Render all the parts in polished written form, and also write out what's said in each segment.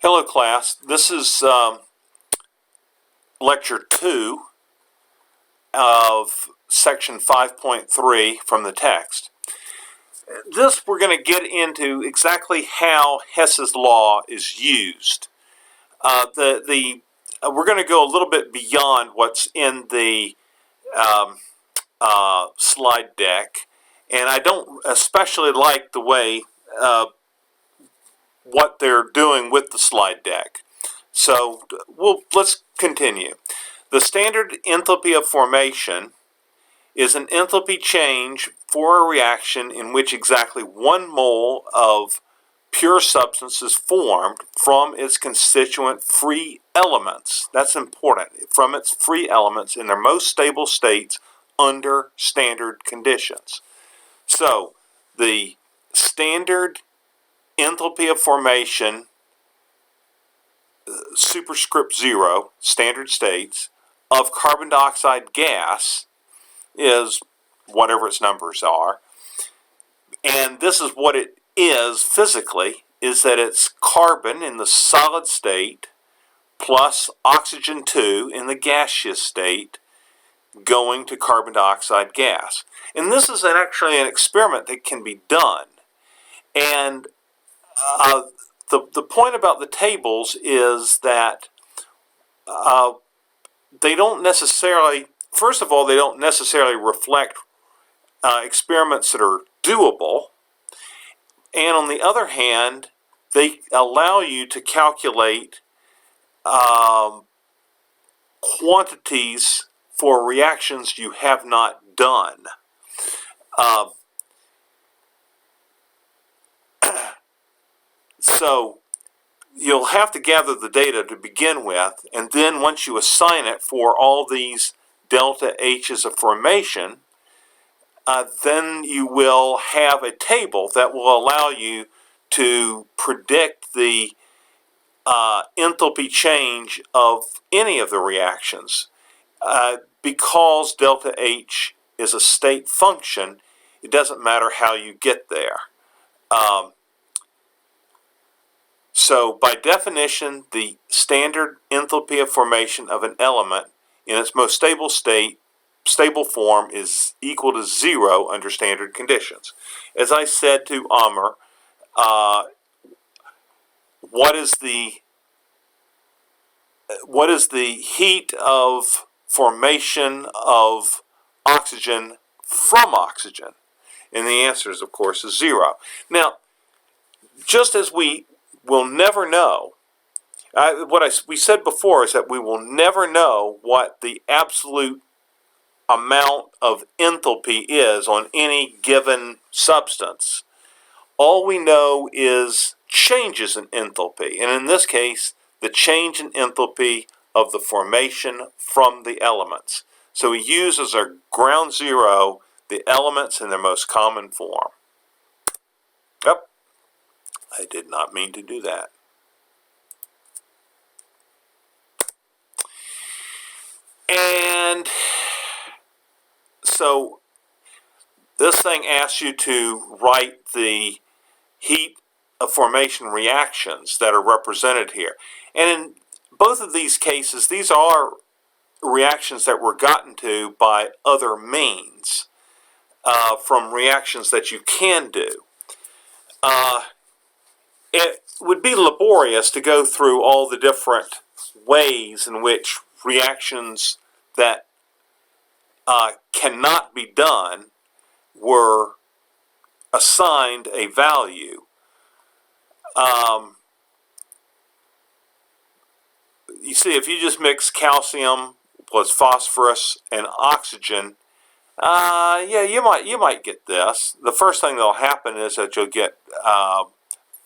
Hello class, this is lecture 2 of section 5.3 from the text. This we're going to get into exactly how Hess's law is used. We're going to go a little bit beyond what's in the slide deck, and I don't especially like the way what they're doing with the slide deck. So let's continue. The standard enthalpy of formation is an enthalpy change for a reaction in which exactly 1 mole of pure substance is formed from its constituent free elements. That's important. From its free elements in their most stable states under standard conditions. So the standard enthalpy of formation, superscript 0, standard states, of carbon dioxide gas is whatever its numbers are. And this is what it is physically, is that it's carbon in the solid state plus oxygen 2 in the gaseous state going to carbon dioxide gas. And this is actually an experiment that can be done. And the point about the tables is that they don't necessarily, first of all, they don't necessarily reflect experiments that are doable. And on the other hand, they allow you to calculate quantities for reactions you have not done. So you'll have to gather the data to begin with, and then once you assign it for all these delta H's of formation, then you will have a table that will allow you to predict the enthalpy change of any of the reactions. Because delta H is a state function, it doesn't matter how you get there. So by definition, the standard enthalpy of formation of an element in its most stable form is equal to 0 under standard conditions. As I said to Amr, what is the heat of formation of oxygen from oxygen? And the answer is, of course, 0. Now, just as we will never know, we said before is that we will never know what the absolute amount of enthalpy is on any given substance. All we know is changes in enthalpy, and in this case, the change in enthalpy of the formation from the elements. So we use as our ground zero the elements in their most common form. Yep, I did not mean to do that. And so this thing asks you to write the heat of formation reactions that are represented here. And in both of these cases, these are reactions that were gotten to by other means from reactions that you can do. It would be laborious to go through all the different ways in which reactions that cannot be done were assigned a value. You see, if you just mix calcium plus phosphorus and oxygen, yeah, you might get this. The first thing that'll happen is that you'll get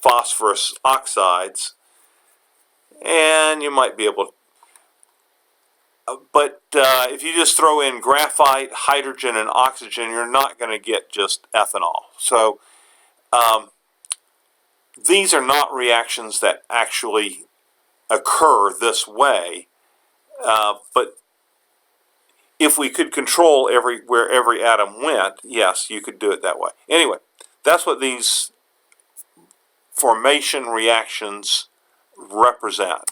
phosphorus oxides, and you might be able to. But if you just throw in graphite, hydrogen, and oxygen, you're not going to get just ethanol. So these are not reactions that actually occur this way. But if we could control where every atom went, yes, you could do it that way. Anyway, that's what these formation reactions represent.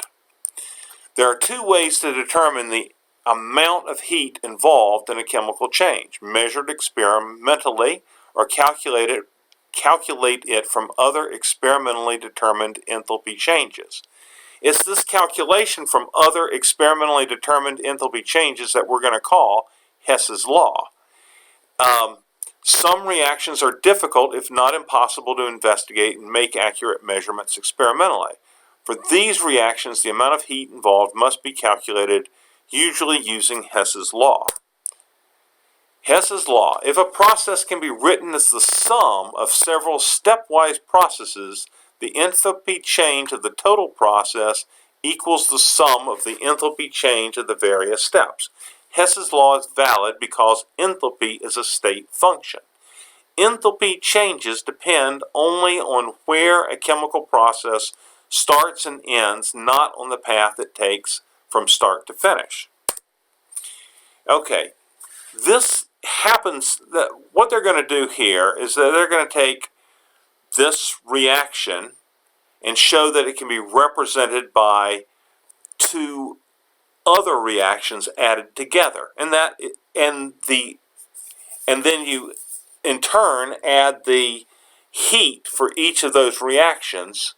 There are two ways to determine the amount of heat involved in a chemical change: measured experimentally or calculate it from other experimentally determined enthalpy changes. It's this calculation from other experimentally determined enthalpy changes that we're going to call Hess's law. Some reactions are difficult, if not impossible, to investigate and make accurate measurements experimentally. For these reactions, the amount of heat involved must be calculated, usually using Hess's law. Hess's law: if a process can be written as the sum of several stepwise processes, the enthalpy change of the total process equals the sum of the enthalpy change of the various steps. Hess's law is valid because enthalpy is a state function. Enthalpy changes depend only on where a chemical process starts and ends, not on the path it takes from start to finish. Okay, this happens, that what they're going to do here is that they're going to take this reaction and show that it can be represented by two other reactions added together, and then you in turn add the heat for each of those reactions.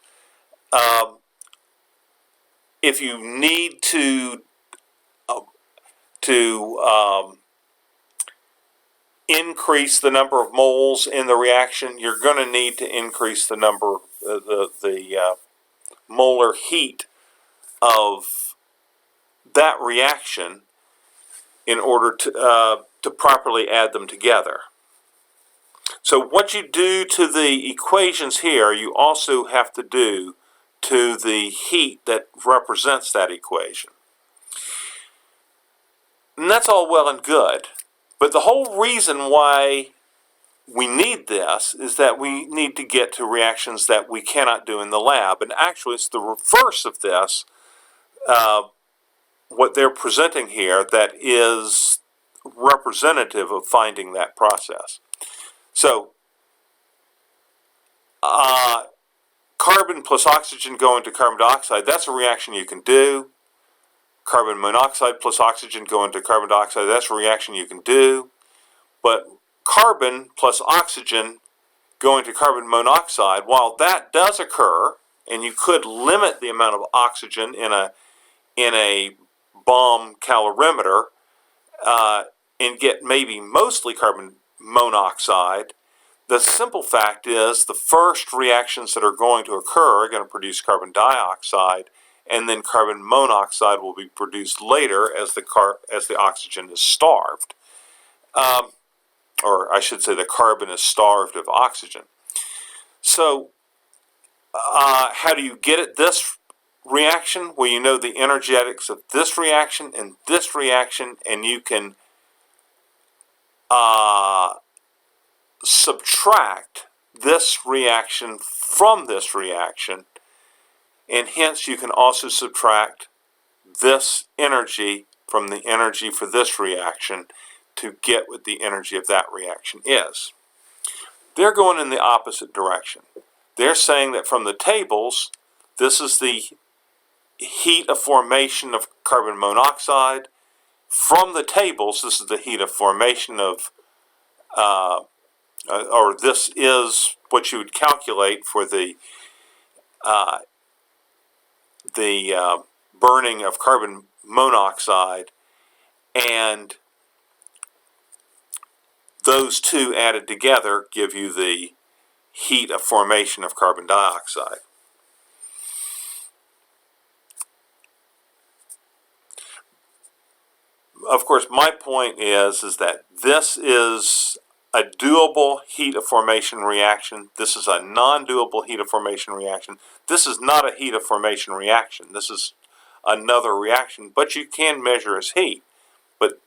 If you need to increase the number of moles in the reaction, you're going to need to increase the number, the molar heat of that reaction in order to properly add them together. So what you do to the equations here, you also have to do to the heat that represents that equation. And that's all well and good, but the whole reason why we need this is that we need to get to reactions that we cannot do in the lab. And actually, it's the reverse of this, what they're presenting here, that is representative of finding that process. So, carbon plus oxygen going to carbon dioxide, that's a reaction you can do. Carbon monoxide plus oxygen going to carbon dioxide, that's a reaction you can do. But carbon plus oxygen going to carbon monoxide, while that does occur, and you could limit the amount of oxygen in a bomb calorimeter and get maybe mostly carbon monoxide, the simple fact is the first reactions that are going to occur are going to produce carbon dioxide, and then carbon monoxide will be produced later as the oxygen is starved. Or I should say the carbon is starved of oxygen. So how do you get at this reaction? Well, you know the energetics of this reaction, and you can subtract this reaction from this reaction, and hence you can also subtract this energy from the energy for this reaction to get what the energy of that reaction is. They're going in the opposite direction. They're saying that from the tables, this is the heat of formation of carbon monoxide. From the tables, this is the heat of formation of, or this is what you would calculate for the burning of carbon monoxide, and those two added together give you the heat of formation of carbon dioxide. Of course, my point is that this is a doable heat of formation reaction. This is a non-doable heat of formation reaction. This is not a heat of formation reaction. This is another reaction, but you can measure as heat. But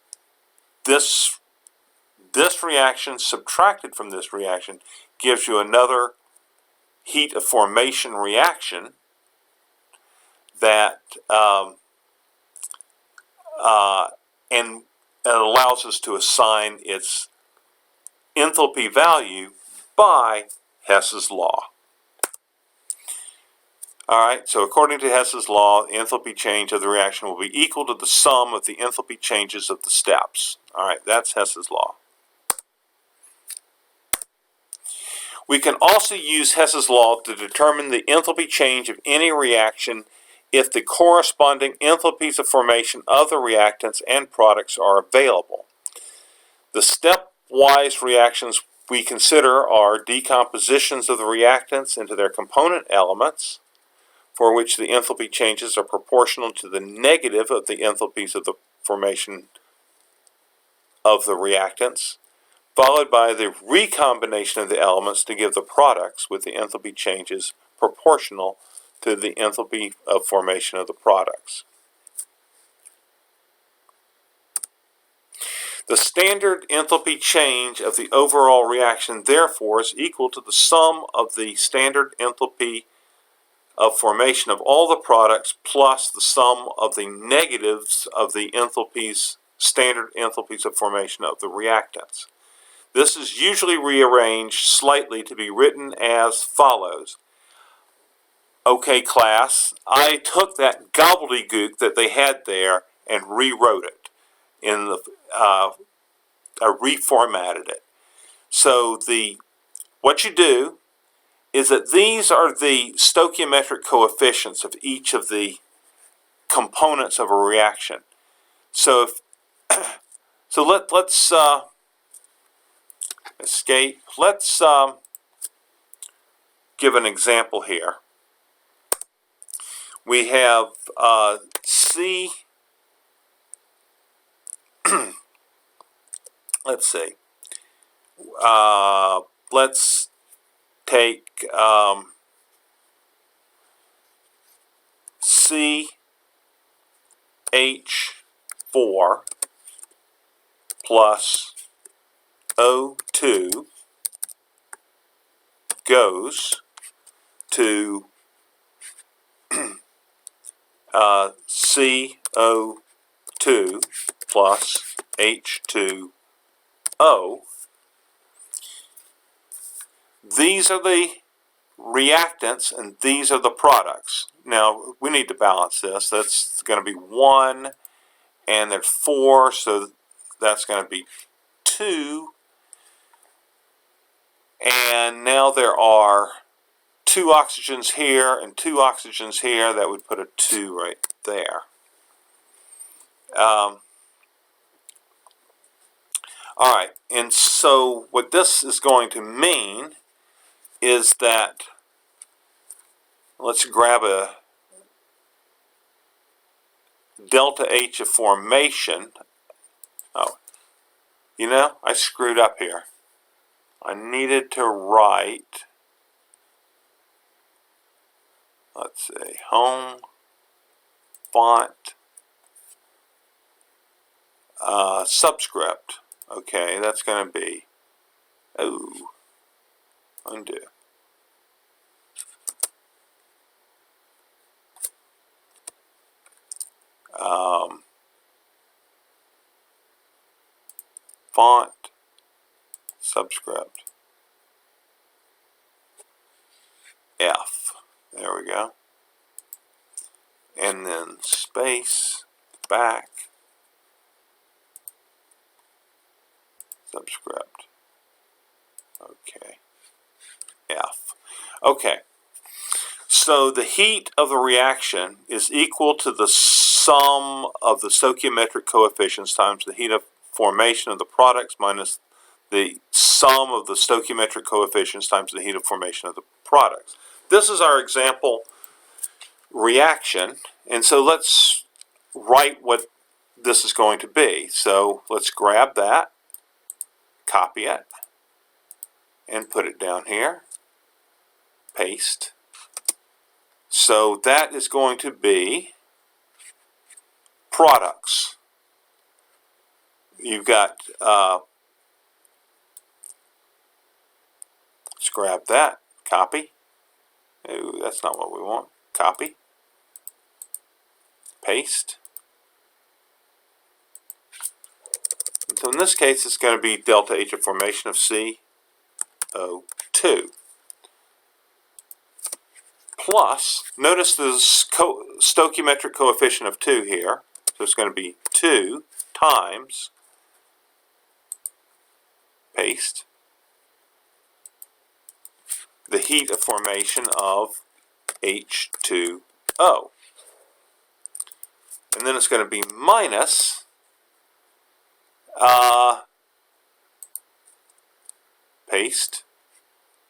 this reaction subtracted from this reaction gives you another heat of formation reaction that and it allows us to assign its enthalpy value by Hess's law. All right, so according to Hess's law, the enthalpy change of the reaction will be equal to the sum of the enthalpy changes of the steps. All right, that's Hess's law. We can also use Hess's law to determine the enthalpy change of any reaction if the corresponding enthalpies of formation of the reactants and products are available. The stepwise reactions we consider are decompositions of the reactants into their component elements, for which the enthalpy changes are proportional to the negative of the enthalpies of the formation of the reactants, followed by the recombination of the elements to give the products with the enthalpy changes proportional to the enthalpy of formation of the products. The standard enthalpy change of the overall reaction, therefore, is equal to the sum of the standard enthalpy of formation of all the products plus the sum of the negatives of the standard enthalpies of formation of the reactants. This is usually rearranged slightly to be written as follows. Okay, class, I took that gobbledygook that they had there and rewrote it. I reformatted it. So what you do is that these are the stoichiometric coefficients of each of the components of a reaction. So let's escape. Let's give an example here. We have C. Let's see. Let's take CH4 plus O2 goes to CO2 plus H2O. These are the reactants and these are the products. Now we need to balance this. That's going to be 1 and there's 4, so that's going to be 2. And now there are 2 oxygens here and 2 oxygens here. That would put a 2 right there. All right, and so what this is going to mean is that, let's grab a delta H of formation. Oh, I screwed up here. I needed to write, let's see, home, font, subscript. Okay, that's going to be, undo. Font, subscript, F. There we go. And then space, back, subscript. Okay. F. Okay. So the heat of the reaction is equal to the sum of the stoichiometric coefficients times the heat of formation of the products minus the sum of the stoichiometric coefficients times the heat of formation of the products. This is our example reaction, and so let's write what this is going to be. So let's grab that, copy it, and put it down here, paste. So that is going to be products. You've got, let's grab that, copy. Ooh, that's not what we want. Copy, paste. So in this case, it's going to be delta H of formation of CO2. plus, notice the stoichiometric coefficient of 2 here, so it's going to be 2 times, paste, the heat of formation of H2O. And then it's going to be minus paste.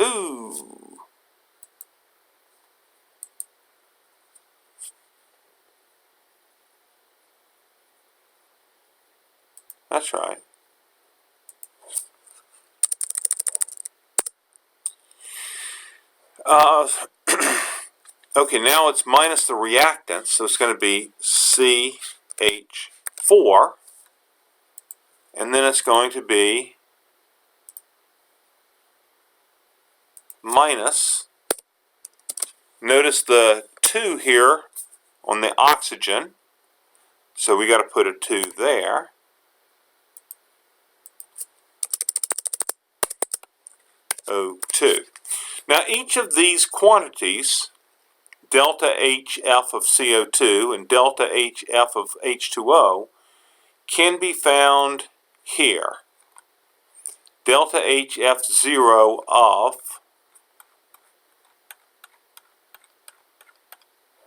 Ooh. That's right. Okay, now it's minus the reactants, so it's going to be CH4, and then it's going to be minus, notice the 2 here on the oxygen, so we got to put a 2 there. O2. Now each of these quantities, delta HF of CO2 and delta HF of H2O, can be found here. Delta HF0 of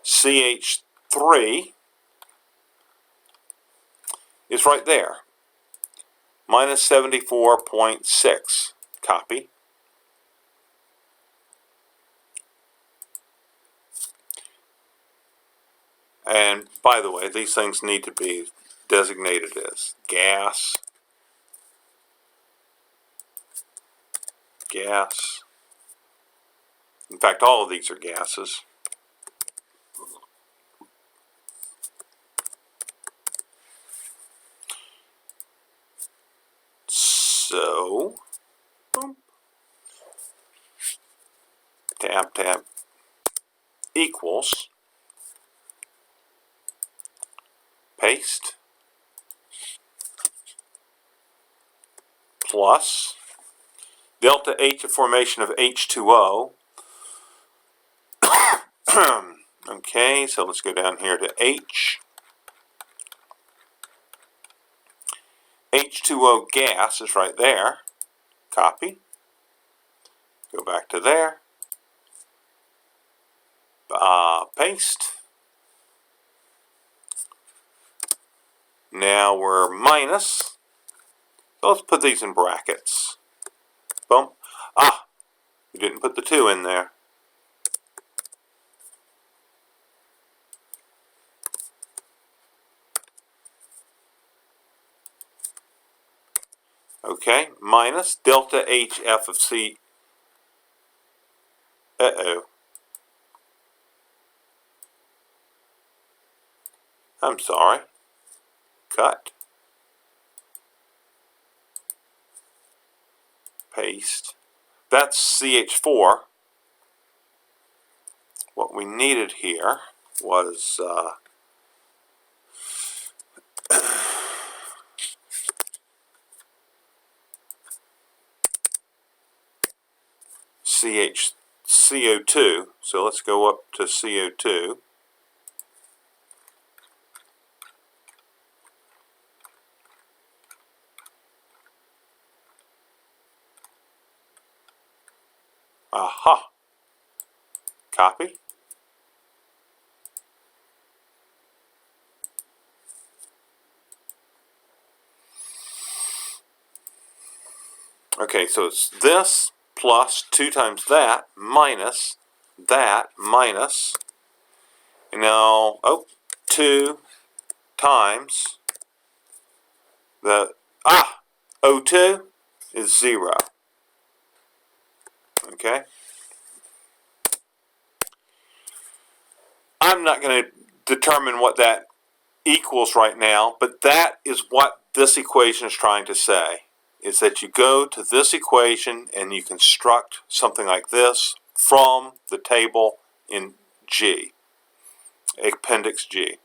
CH3 is right there, minus 74.6. Copy. And by the way, these things need to be designated as gas, gas. In fact, all of these are gases. So, boom, tab, tab, equals, paste, plus, delta H of formation of H2O. Okay, so let's go down here to H. H2O gas is right there. Copy. Go back to there. Paste. Now we're minus. So let's put these in brackets. Boom. We didn't put the 2 in there. Okay, minus delta HF of C. I'm sorry. Cut. Paste. That's CH4. What we needed here was CO2. So let's go up to CO2. Aha. Copy. Okay, so it's this plus 2 times that minus, and now, 2 times the, O2 is 0. Okay? I'm not going to determine what that equals right now, but that is what this equation is trying to say, is that you go to this equation and you construct something like this from the table in G, Appendix G.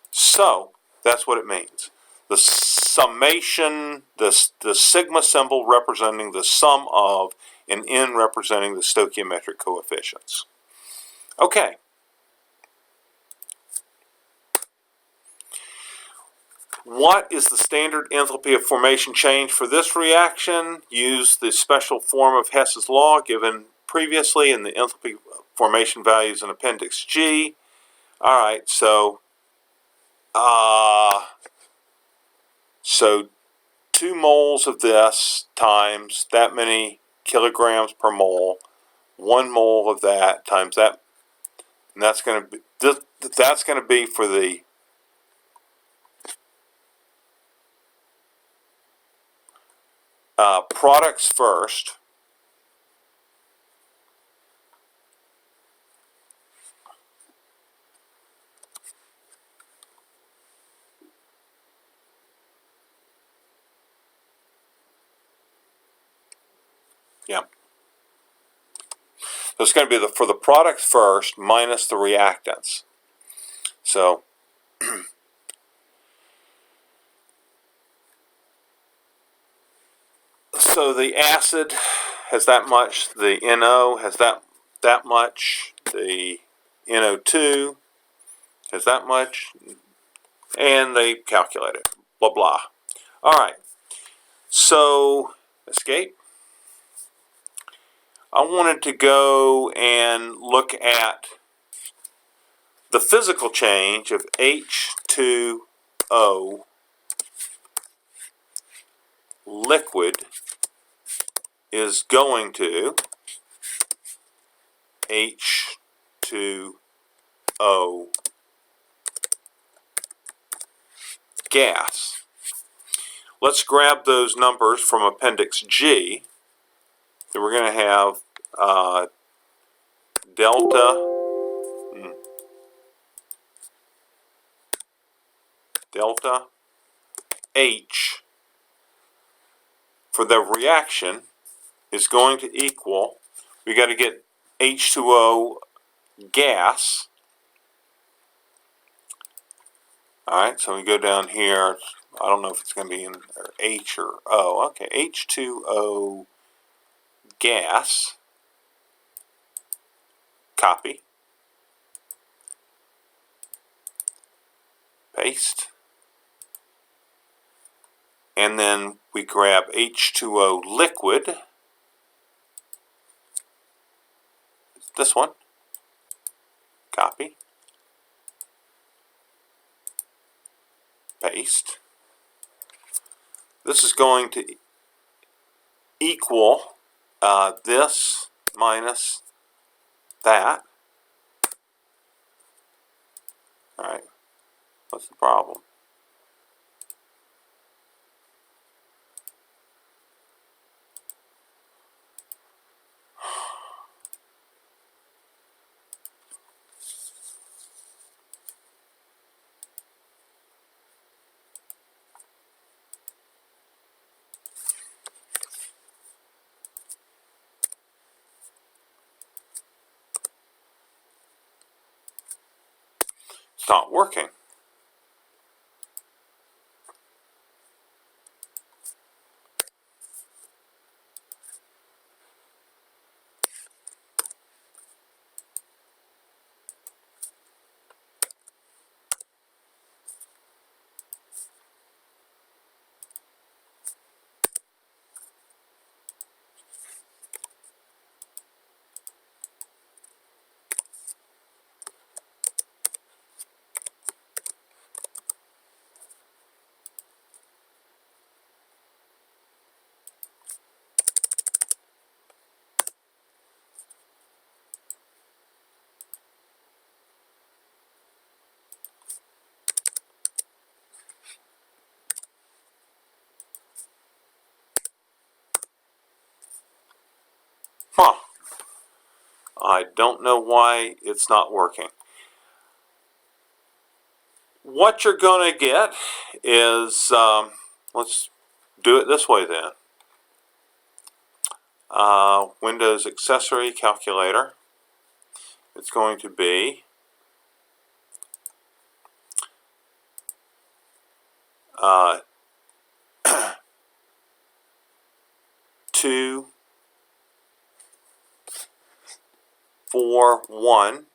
So, that's what it means. The summation, the sigma symbol representing the sum of, and n representing the stoichiometric coefficients. Okay. What is the standard enthalpy of formation change for this reaction? Use the special form of Hess's law given previously in the enthalpy formation values in Appendix G. All right, so 2 moles of this times that many kilograms per mole, 1 mole of that times that, and that's going to be for the products first. Yeah. So it's going to be for the products first minus the reactants. So the acid has that much, the NO has that much, the NO2 has that much, and they calculate it. Blah blah. All right. So escape. I wanted to go and look at the physical change of H2O liquid is going to H2O gas. Let's grab those numbers from Appendix G. So we're going to have delta H for the reaction is going to equal, we got to get H2O gas. Alright, so we go down here. I don't know if it's going to be in H or O. Okay, H2O gas. Copy. Paste. And then we grab H2O liquid. This one. Copy. Paste. This is going to equal this minus that. Alright, what's the problem? It's not working. Huh. I don't know why it's not working. What you're going to get is, let's do it this way then. Windows accessory calculator. It's going to be 2, 4, 1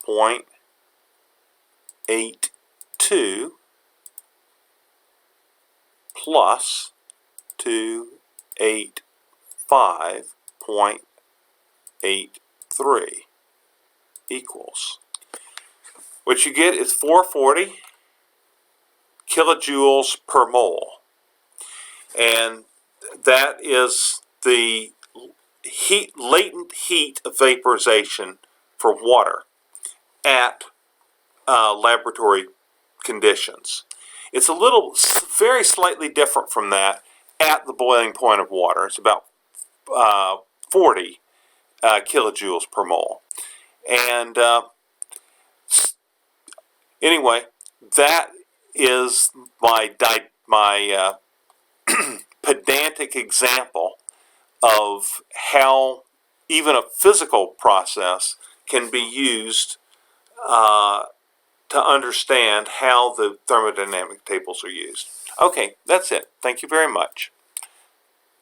285.82 plus 285.83 equals. What you get is 440 kilojoules per mole. And that is the latent heat of vaporization for water at laboratory conditions. It's very slightly different from that at the boiling point of water. It's about 40 kilojoules per mole. And anyway, that is my pedantic example of how even a physical process can be used to understand how the thermodynamic tables are used. Okay, that's it. Thank you very much.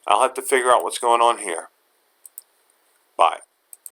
I'll have to figure out what's going on here. Bye.